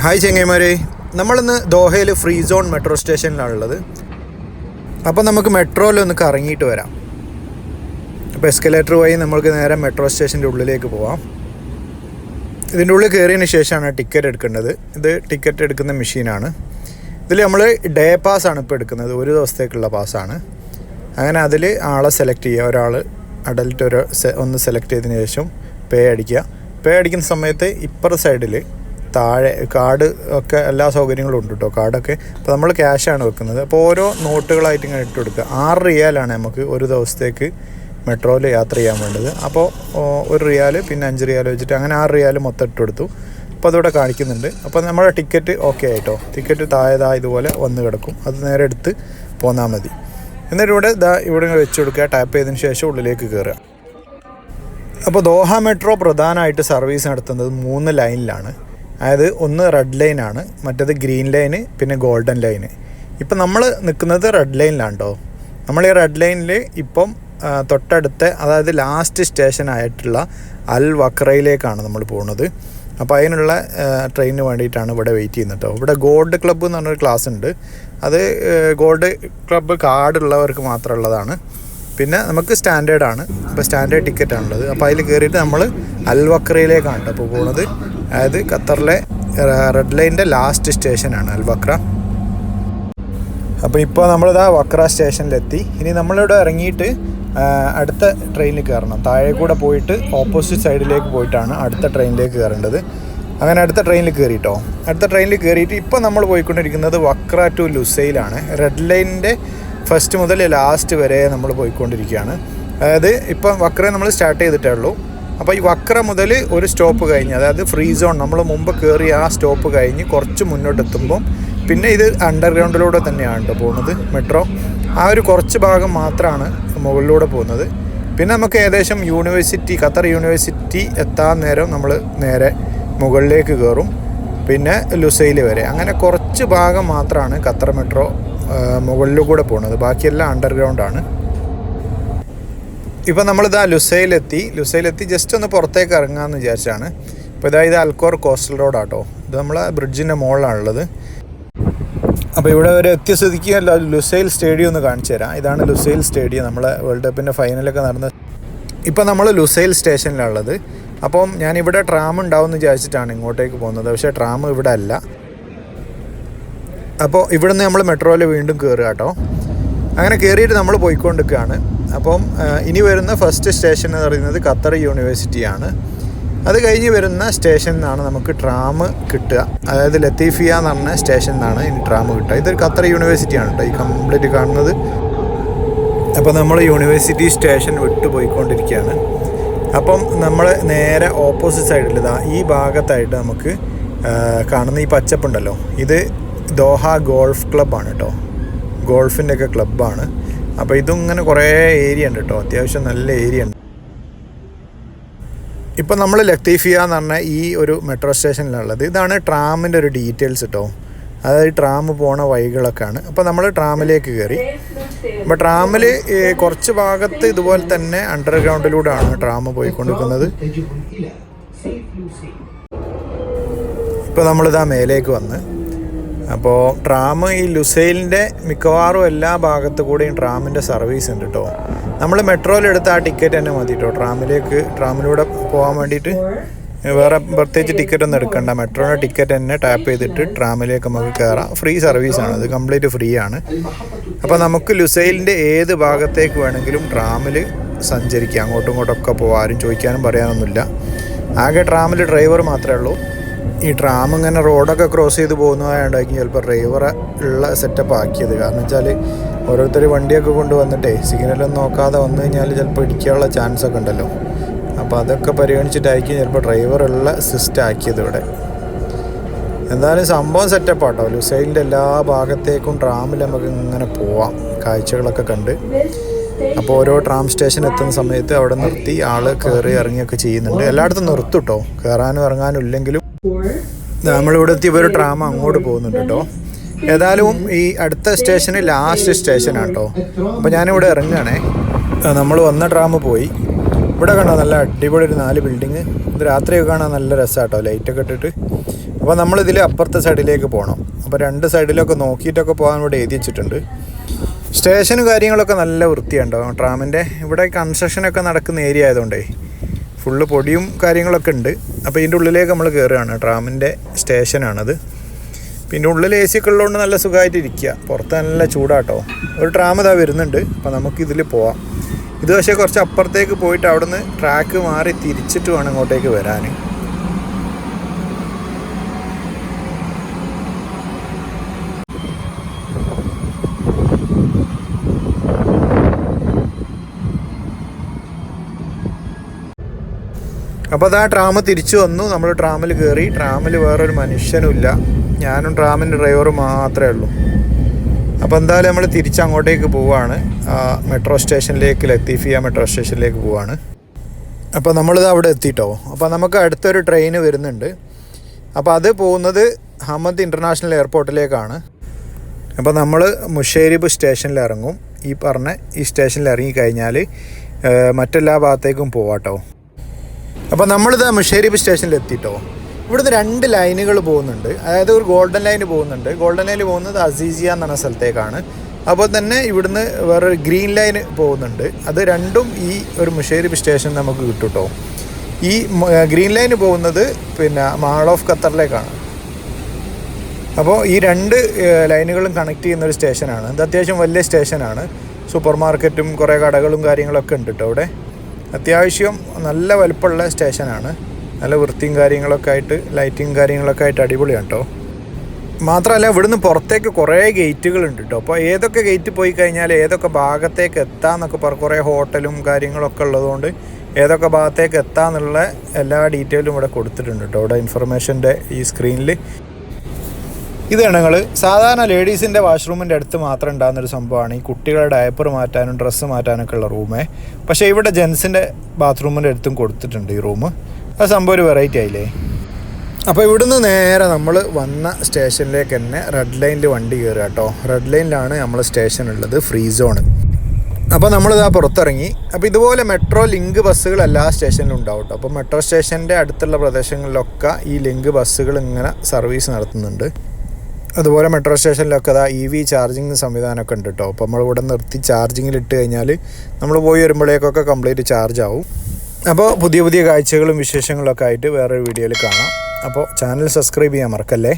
Hi ചെങ്ങൈമാരെ, നമ്മളിന്ന് ദോഹയിൽ free zone metro സ്റ്റേഷനിലാണുള്ളത്. അപ്പോൾ നമുക്ക് മെട്രോയിലൊന്ന് കറങ്ങിയിട്ട് വരാം. അപ്പോൾ എസ്കലേറ്റർ വഴി നമ്മൾക്ക് നേരെ മെട്രോ സ്റ്റേഷൻ്റെ ഉള്ളിലേക്ക് പോവാം. ഇതിൻ്റെ ഉള്ളിൽ കയറിയതിന് ശേഷമാണ് ടിക്കറ്റ് എടുക്കേണ്ടത്. ഇത് ടിക്കറ്റ് എടുക്കുന്ന മെഷീനാണ്. ഇതിൽ നമ്മൾ ഡേ പാസ്സാണ് ഇപ്പോൾ എടുക്കുന്നത്, ഒരു ദിവസത്തേക്കുള്ള പാസ്സാണ്. അങ്ങനെ അതിൽ ആളെ സെലക്ട് ചെയ്യുക. ഒരാൾ അഡൽട്ട് ഒന്ന് സെലക്ട് ചെയ്തതിന് ശേഷം പേ അടിക്കുക. പേ അടിക്കുന്ന സമയത്ത് ഇപ്പുറ സൈഡിൽ താഴെ കാർഡ് ഒക്കെ എല്ലാ സൗകര്യങ്ങളും ഉണ്ട് കേട്ടോ, കാർഡൊക്കെ. അപ്പോൾ നമ്മൾ ക്യാഷാണ് വെക്കുന്നത്. അപ്പോൾ ഓരോ നോട്ടുകളായിട്ട് ഇങ്ങനെ ഇട്ട് കൊടുക്കുക. 6 റിയാലാണ് നമുക്ക് ഒരു ദിവസത്തേക്ക് മെട്രോയിൽ യാത്ര ചെയ്യാൻ വേണ്ടത്. അപ്പോൾ 1 റിയാൽ പിന്നെ 5 റിയാൽ വെച്ചിട്ട് അങ്ങനെ 6 റിയാൽ മൊത്തം ഇട്ട് കൊടുത്തു. അപ്പോൾ അതിവിടെ കാണിക്കുന്നുണ്ട്. അപ്പോൾ നമ്മുടെ ടിക്കറ്റ് ഓക്കെ ആയിട്ടോ. ടിക്കറ്റ് താഴെ ഇതുപോലെ വന്ന് കിടക്കും. അത് നേരെ എടുത്ത് പോന്നാൽ മതി. എന്നിട്ട് ഇവിടെ വെച്ച് കൊടുക്കുക. ടാപ്പ് ചെയ്തതിന് ശേഷം ഉള്ളിലേക്ക് കയറുക. അപ്പോൾ ദോഹ മെട്രോ പ്രധാനമായിട്ട് സർവീസ് നടത്തുന്നത് 3 ലൈനിലാണ്. അതായത് ഒന്ന് റെഡ് ലൈനാണ്, മറ്റേത് ഗ്രീൻ ലൈന്, പിന്നെ ഗോൾഡൻ ലൈന്. ഇപ്പം നമ്മൾ നിൽക്കുന്നത് റെഡ് ലൈനിലാണ് കേട്ടോ. നമ്മൾ ഈ റെഡ് ലൈനിൽ ഇപ്പം തൊട്ടടുത്ത, അതായത് ലാസ്റ്റ് സ്റ്റേഷനായിട്ടുള്ള അൽ വക്രയിലേക്കാണ് നമ്മൾ പോകുന്നത്. അപ്പോൾ അതിനുള്ള ട്രെയിനിന് വേണ്ടിയിട്ടാണ് ഇവിടെ വെയിറ്റ് ചെയ്യുന്നത് കേട്ടോ. ഇവിടെ ഗോൾഡ് ക്ലബ്ബ് എന്ന് പറഞ്ഞൊരു ക്ലാസ് ഉണ്ട്. അത് ഗോൾഡ് ക്ലബ്ബ് കാർഡുള്ളവർക്ക് മാത്രമുള്ളതാണ്. പിന്നെ നമുക്ക് സ്റ്റാൻഡേർഡാണ്. ഇപ്പോൾ സ്റ്റാൻഡേർഡ് ടിക്കറ്റാണുള്ളത്. അപ്പോൾ അതിൽ കയറിയിട്ട് നമ്മൾ അൽ വക്രയിലേക്കാണ് കേട്ടോ ഇപ്പോൾ പോകുന്നത്. അതായത് ഖത്തറിലെ റെഡ് ലൈനിൻ്റെ ലാസ്റ്റ് സ്റ്റേഷനാണ് അൽ വക്ര. അപ്പോൾ ഇപ്പോൾ നമ്മളിതാ വക്ര സ്റ്റേഷനിലെത്തി. ഇനി നമ്മളിവിടെ ഇറങ്ങിയിട്ട് അടുത്ത ട്രെയിനിൽ കയറണം. താഴെ കൂടെ പോയിട്ട് ഓപ്പോസിറ്റ് സൈഡിലേക്ക് പോയിട്ടാണ് അടുത്ത ട്രെയിനിലേക്ക് കയറേണ്ടത്. അങ്ങനെ അടുത്ത ട്രെയിനിൽ കയറിയിട്ടോ. അടുത്ത ട്രെയിനിൽ കയറിയിട്ട് ഇപ്പോൾ നമ്മൾ പോയിക്കൊണ്ടിരിക്കുന്നത് വക്ര ടു ലുസൈലാണ്. റെഡ് ലൈനിൻ്റെ ഫസ്റ്റ് മുതൽ ലാസ്റ്റ് വരെ നമ്മൾ പോയിക്കൊണ്ടിരിക്കുകയാണ്. അതായത് ഇപ്പം വക്ര നമ്മൾ സ്റ്റാർട്ട് ചെയ്തിട്ടേ ഉള്ളൂ. അപ്പോൾ ഈ വക്ര മുതൽ ഒരു സ്റ്റോപ്പ് കഴിഞ്ഞ്, അതായത് ഫ്രീ സോൺ നമ്മൾ മുമ്പ് കയറിയ ആ സ്റ്റോപ്പ് കഴിഞ്ഞ് കുറച്ച് മുന്നോട്ടെത്തുമ്പം പിന്നെ ഇത് അണ്ടർഗ്രൗണ്ടിലൂടെ തന്നെയാണ് കേട്ടോ പോകുന്നത് മെട്രോ. ആ ഒരു കുറച്ച് ഭാഗം മാത്രമാണ് മുകളിലൂടെ പോകുന്നത്. പിന്നെ നമുക്ക് ഏകദേശം ഖത്തർ യൂണിവേഴ്സിറ്റി എത്താൻ നേരം നമ്മൾ നേരെ മുകളിലേക്ക് കയറും, പിന്നെ ലുസൈൽ വരെ. അങ്ങനെ കുറച്ച് ഭാഗം മാത്രമാണ് ഖത്തർ മെട്രോ മുകളിലൂടെ പോകുന്നത്. ബാക്കിയെല്ലാം അണ്ടർഗ്രൗണ്ടാണ്. ഇപ്പോൾ നമ്മളിതാ ലുസൈലെത്തി ജസ്റ്റ് ഒന്ന് പുറത്തേക്ക് ഇറങ്ങാമെന്ന് വിചാരിച്ചാണ്. ഇപ്പോൾ ഇത് അൽക്കോർ കോസ്റ്റൽ റോഡാട്ടോ. ഇത് നമ്മളെ ബ്രിഡ്ജിൻ്റെ മുകളിലാണുള്ളത്. അപ്പോൾ ഇവിടെ വരെ എത്തിയ സ്ഥിതിക്ക് ലുസൈൽ സ്റ്റേഡിയം ഒന്ന് കാണിച്ചു തരാം. ഇതാണ് ലുസൈൽ സ്റ്റേഡിയം. നമ്മളെ വേൾഡ് കപ്പിൻ്റെ ഫൈനലൊക്കെ നടന്ന. ഇപ്പോൾ നമ്മൾ ലുസൈൽ സ്റ്റേഷനിലുള്ളത്. അപ്പം ഞാനിവിടെ ട്രാം ഉണ്ടാവുമെന്ന് വിചാരിച്ചിട്ടാണ് ഇങ്ങോട്ടേക്ക് പോകുന്നത്. പക്ഷേ ട്രാം ഇവിടെ അല്ല. അപ്പോൾ ഇവിടെ നിന്ന് നമ്മൾ മെട്രോയിൽ വീണ്ടും കയറുക കേട്ടോ. അങ്ങനെ കയറിയിട്ട് നമ്മൾ പോയിക്കൊണ്ടിരിക്കുകയാണ്. അപ്പം ഇനി വരുന്ന ഫസ്റ്റ് സ്റ്റേഷൻ എന്ന് പറയുന്നത് ഖത്തർ യൂണിവേഴ്സിറ്റിയാണ്. അത് കഴിഞ്ഞ് വരുന്ന സ്റ്റേഷനിൽ നിന്നാണ് നമുക്ക് ട്രാം കിട്ടുക. അതായത് ലത്തീഫിയ എന്ന് പറഞ്ഞ സ്റ്റേഷനിൽ നിന്നാണ് ഇനി ട്രാം കിട്ടുക. ഇതൊരു ഖത്തർ യൂണിവേഴ്സിറ്റിയാണ് കേട്ടോ ഈ കംപ്ലീറ്റ് കാണുന്നത്. അപ്പോൾ നമ്മൾ യൂണിവേഴ്സിറ്റി സ്റ്റേഷൻ വിട്ടു പോയിക്കൊണ്ടിരിക്കുകയാണ്. അപ്പം നമ്മൾ നേരെ ഓപ്പോസിറ്റ് സൈഡിൽ ഈ ഭാഗത്തായിട്ട് നമുക്ക് കാണുന്ന ഈ പച്ചപ്പുണ്ടല്ലോ, ഇത് ദോഹ ഗോൾഫ് ക്ലബ്ബാണ് കേട്ടോ. ഗോൾഫിൻ്റെ ഒക്കെ ക്ലബ്ബാണ്. അപ്പോൾ ഇതും ഇങ്ങനെ കുറേ ഏരിയ ഉണ്ട് കേട്ടോ, അത്യാവശ്യം നല്ല ഏരിയ ഉണ്ട്. ഇപ്പം നമ്മൾ ലത്തീഫിയ എന്ന് പറഞ്ഞ ഈ ഒരു മെട്രോ സ്റ്റേഷനിലുള്ളത്. ഇതാണ് ട്രാമിൻ്റെ ഒരു ഡീറ്റെയിൽസ് കേട്ടോ. അതായത് ട്രാം പോണ വഴികളൊക്കെയാണ്. അപ്പോൾ നമ്മൾ ട്രാമിലേക്ക് കയറി. അപ്പോൾ ട്രാമിൽ കുറച്ച് ഭാഗത്ത് ഇതുപോലെ തന്നെ അണ്ടർഗ്രൗണ്ടിലൂടെയാണ് ട്രാം പോയിക്കൊണ്ടിരിക്കുന്നത്. ഇപ്പോൾ നമ്മളിതാ മേലേക്ക് വന്ന്. അപ്പോൾ ട്രാം ഈ ലുസൈലിൻ്റെ മിക്കവാറും എല്ലാ ഭാഗത്തു കൂടെയും ട്രാമിൻ്റെ സർവീസ് ഉണ്ട് കേട്ടോ. നമ്മൾ മെട്രോയിലെടുത്ത ആ ടിക്കറ്റ് തന്നെ മതി കേട്ടോ ട്രാമിലൂടെ പോകാൻ വേണ്ടിയിട്ട്. വേറെ പ്രത്യേകിച്ച് ടിക്കറ്റ് ഒന്നും എടുക്കണ്ട. മെട്രോയുടെ ടിക്കറ്റ് തന്നെ ടാപ്പ് ചെയ്തിട്ട് ട്രാമിലേക്ക് നമുക്ക് കയറാം. ഫ്രീ സർവീസാണ്, ഇത് കംപ്ലീറ്റ് ഫ്രീ ആണ്. അപ്പോൾ നമുക്ക് ലുസൈലിൻ്റെ ഏത് ഭാഗത്തേക്ക് വേണമെങ്കിലും ട്രാമിൽ സഞ്ചരിക്കാം. അങ്ങോട്ടും ഇങ്ങോട്ടൊക്കെ പോകാം. ആരും ചോദിക്കാനും പറയാനൊന്നുമില്ല. ആകെ ട്രാമിൽ ഡ്രൈവർ മാത്രമേ ഉള്ളൂ. ഈ ട്രാം ഇങ്ങനെ റോഡൊക്കെ ക്രോസ് ചെയ്ത് പോകുന്നതായതുകൊണ്ടായിരിക്കും ചിലപ്പോൾ ഡ്രൈവർ ഉള്ള സെറ്റപ്പ് ആക്കിയത്. കാരണം വെച്ചാൽ ഓരോരുത്തർ വണ്ടിയൊക്കെ കൊണ്ടുവന്നിട്ടേ സിഗ്നലൊന്നും നോക്കാതെ വന്നു കഴിഞ്ഞാൽ ചിലപ്പോൾ ഇടിക്കാനുള്ള ചാൻസ് ഒക്കെ ഉണ്ടല്ലോ. അപ്പോൾ അതൊക്കെ പരിഗണിച്ചിട്ടായിരിക്കും ചിലപ്പോൾ ഡ്രൈവറുള്ള സിസ്റ്റം ആക്കിയത് ഇവിടെ. എന്തായാലും സംഭവം സെറ്റപ്പാട്ടോ. ലുസൈലിൻ്റെ എല്ലാ ഭാഗത്തേക്കും ട്രാമിൽ നമുക്ക് ഇങ്ങനെ പോവാം, കാഴ്ചകളൊക്കെ കണ്ട്. അപ്പോൾ ഓരോ ട്രാം സ്റ്റേഷൻ എത്തുന്ന സമയത്ത് അവിടെ നിർത്തി ആൾ കയറി ഇറങ്ങിയൊക്കെ ചെയ്യുന്നുണ്ട്. എല്ലായിടത്തും നിർത്തും കേട്ടോ, കയറാനും ഇറങ്ങാനും ഇല്ലെങ്കിലും. നമ്മളിവിടെ എത്തിയപ്പോൾ ഒരു ട്രാം അങ്ങോട്ട് പോകുന്നുണ്ട് കേട്ടോ. ഏതായാലും ഈ അടുത്ത സ്റ്റേഷന് ലാസ്റ്റ് സ്റ്റേഷനാണ് കേട്ടോ. അപ്പോൾ ഞാനിവിടെ ഇറങ്ങുകയാണേ. നമ്മൾ വന്ന ട്രാം പോയി. ഇവിടെ കാണാം നല്ല അടിപൊളി ഒരു 4 ബിൽഡിങ്. ഇത് രാത്രിയൊക്കെ കാണാൻ നല്ല രസമാണ് കേട്ടോ, ലൈറ്റൊക്കെ ഇട്ടിട്ട്. അപ്പോൾ നമ്മളിതിൽ അപ്പുറത്തെ സൈഡിലേക്ക് പോകണം. അപ്പോൾ 2 സൈഡിലൊക്കെ നോക്കിയിട്ടൊക്കെ പോകാൻ ഇവിടെ എഴുതി വെച്ചിട്ടുണ്ട്. സ്റ്റേഷനും കാര്യങ്ങളൊക്കെ നല്ല വൃത്തിയുണ്ടാവും. ട്രാമിൻ്റെ ഇവിടെ കൺസ്ട്രക്ഷനൊക്കെ നടക്കുന്ന ഏരിയ ആയതുകൊണ്ടേ ഫുള്ള് പൊടിയും കാര്യങ്ങളൊക്കെ ഉണ്ട്. അപ്പോൾ ഇതിൻ്റെ ഉള്ളിലേക്ക് നമ്മൾ കയറുകയാണ്. ട്രാമിൻ്റെ സ്റ്റേഷനാണത്. പിന്നെ ഉള്ളിൽ AC ഒക്കെ ഉള്ളതുകൊണ്ട് നല്ല സുഖമായിട്ട് ഇരിക്കുക. പുറത്ത് നല്ല ചൂടാട്ടോ. ഒരു ട്രാം ഇതാ വരുന്നുണ്ട്. അപ്പോൾ നമുക്കിതിൽ പോവാം. ഇത് പക്ഷേ കുറച്ച് അപ്പുറത്തേക്ക് പോയിട്ട് അവിടെ നിന്ന് ട്രാക്ക് മാറി തിരിച്ചിട്ട് വേണം ഇങ്ങോട്ടേക്ക് വരാൻ. അപ്പോൾ അതാ ട്രാം തിരിച്ചു വന്നു. നമ്മൾ ട്രാമിൽ കയറി. ട്രാമിൽ വേറൊരു മനുഷ്യനുമില്ല, ഞാനും ട്രാമിൻ്റെ ഡ്രൈവറും മാത്രമേ ഉള്ളൂ. അപ്പോൾ എന്തായാലും നമ്മൾ തിരിച്ചങ്ങോട്ടേക്ക് പോവുകയാണ്. മെട്രോ സ്റ്റേഷനിലേക്ക്, ലത്തീഫിയ മെട്രോ സ്റ്റേഷനിലേക്ക് പോവുകയാണ്. അപ്പോൾ നമ്മളിത് അവിടെ എത്തിയിട്ടോ. അപ്പോൾ നമുക്ക് അടുത്തൊരു ട്രെയിൻ വരുന്നുണ്ട്. അപ്പോൾ അത് പോകുന്നത് ഹമദ് ഇൻ്റർനാഷണൽ എയർപോർട്ടിലേക്കാണ്. അപ്പോൾ നമ്മൾ മുഷേരിബ് സ്റ്റേഷനിൽ ഇറങ്ങും. ഈ പറഞ്ഞ ഈ സ്റ്റേഷനിൽ ഇറങ്ങിക്കഴിഞ്ഞാൽ മറ്റെല്ലാ ഭാഗത്തേക്കും പോവാട്ടോ. അപ്പോൾ നമ്മളിത് മുഷേരിബ് സ്റ്റേഷനിൽ എത്തിയിട്ടോ. ഇവിടുന്ന് 2 ലൈനുകൾ പോകുന്നുണ്ട്. അതായത് ഒരു ഗോൾഡൻ ലൈൻ പോകുന്നുണ്ട്. ഗോൾഡൻ ലൈൻ പോകുന്നത് അസീസിയ എന്ന് പറഞ്ഞ സ്ഥലത്തേക്കാണ്. അപ്പോൾ തന്നെ ഇവിടുന്ന് വേറൊരു ഗ്രീൻ ലൈൻ പോകുന്നുണ്ട്. അത് രണ്ടും ഈ ഒരു മുഷേരിബ് സ്റ്റേഷൻ നമുക്ക് കിട്ടും കേട്ടോ. ഈ ഗ്രീൻ ലൈൻ പോകുന്നത് പിന്നെ മാൾ ഓഫ് ഖത്തറിലേക്കാണ്. അപ്പോൾ ഈ 2 ലൈനുകളും കണക്ട് ചെയ്യുന്നൊരു സ്റ്റേഷനാണ്. ഇത് അത്യാവശ്യം വലിയ സ്റ്റേഷനാണ്. സൂപ്പർ മാർക്കറ്റും കുറേ കടകളും കാര്യങ്ങളൊക്കെ ഉണ്ട് കേട്ടോ. ഇവിടെ അത്യാവശ്യം നല്ല വലുപ്പമുള്ള സ്റ്റേഷനാണ്. നല്ല വൃത്തിയും കാര്യങ്ങളൊക്കെ ആയിട്ട്, ലൈറ്റിങ് കാര്യങ്ങളൊക്കെ ആയിട്ട് അടിപൊളിയാണ് കേട്ടോ. മാത്രമല്ല ഇവിടുന്ന് പുറത്തേക്ക് കുറേ ഗേറ്റുകളുണ്ട് കേട്ടോ. അപ്പോൾ ഏതൊക്കെ ഗേറ്റ് പോയി കഴിഞ്ഞാൽ ഏതൊക്കെ ഭാഗത്തേക്ക് എത്താമെന്നൊക്കെ കുറേ ഹോട്ടലും കാര്യങ്ങളൊക്കെ ഉള്ളതുകൊണ്ട് ഏതൊക്കെ ഭാഗത്തേക്ക് എത്താമെന്നുള്ള എല്ലാ ഡീറ്റെയിലും ഇവിടെ കൊടുത്തിട്ടുണ്ട് കേട്ടോ. ഇവിടെ ഇൻഫർമേഷൻ്റെ ഈ സ്ക്രീനിൽ ഇത് ഞങ്ങൾ സാധാരണ ലേഡീസിൻ്റെ വാഷ്റൂമിൻ്റെ അടുത്ത് മാത്രം ഉണ്ടാകുന്നൊരു സംഭവമാണ് ഈ കുട്ടികളുടെ ഡയപ്പർ മാറ്റാനും ഡ്രസ്സ് മാറ്റാനൊക്കെ ഉള്ള റൂമേ. പക്ഷേ ഇവിടെ ജെൻസിൻ്റെ ബാത്റൂമിൻ്റെ അടുത്തും കൊടുത്തിട്ടുണ്ട് ഈ റൂം. ആ സംഭവം ഒരു വെറൈറ്റി ആയില്ലേ. അപ്പോൾ ഇവിടുന്ന് നേരെ നമ്മൾ വന്ന സ്റ്റേഷനിലേക്ക് തന്നെ റെഡ് ലൈനിൽ വണ്ടി കയറുക കേട്ടോ. റെഡ് ലൈനിലാണ് നമ്മൾ സ്റ്റേഷൻ ഉള്ളത്, ഫ്രീ സോണ്. അപ്പോൾ നമ്മളിതാ പുറത്തിറങ്ങി. അപ്പോൾ ഇതുപോലെ മെട്രോ ലിങ്ക് ബസ്സുകൾ എല്ലാ സ്റ്റേഷനിലും ഉണ്ടാവും കേട്ടോ. അപ്പോൾ മെട്രോ സ്റ്റേഷൻ്റെ അടുത്തുള്ള പ്രദേശങ്ങളിലൊക്കെ ഈ ലിങ്ക് ബസ്സുകൾ ഇങ്ങനെ സർവീസ് നടത്തുന്നുണ്ട്. അതുപോലെ മെട്രോ സ്റ്റേഷനിലൊക്കെ അതാ EV ചാർജിങ് സംവിധാനമൊക്കെ ഉണ്ട് കേട്ടോ. അപ്പോൾ നമ്മളിവിടെ നിർത്തി ചാർജിങ്ങിലിട്ട് കഴിഞ്ഞാൽ നമ്മൾ പോയി വരുമ്പോഴേക്കൊക്കെ കംപ്ലീറ്റ് ചാർജ് ആവും. അപ്പോൾ പുതിയ കാഴ്ചകളും വിശേഷങ്ങളൊക്കെ ആയിട്ട് വേറൊരു വീഡിയോയിൽ കാണാം. അപ്പോൾ ചാനൽ സബ്സ്ക്രൈബ് ചെയ്യാൻ മറക്കല്ലേ.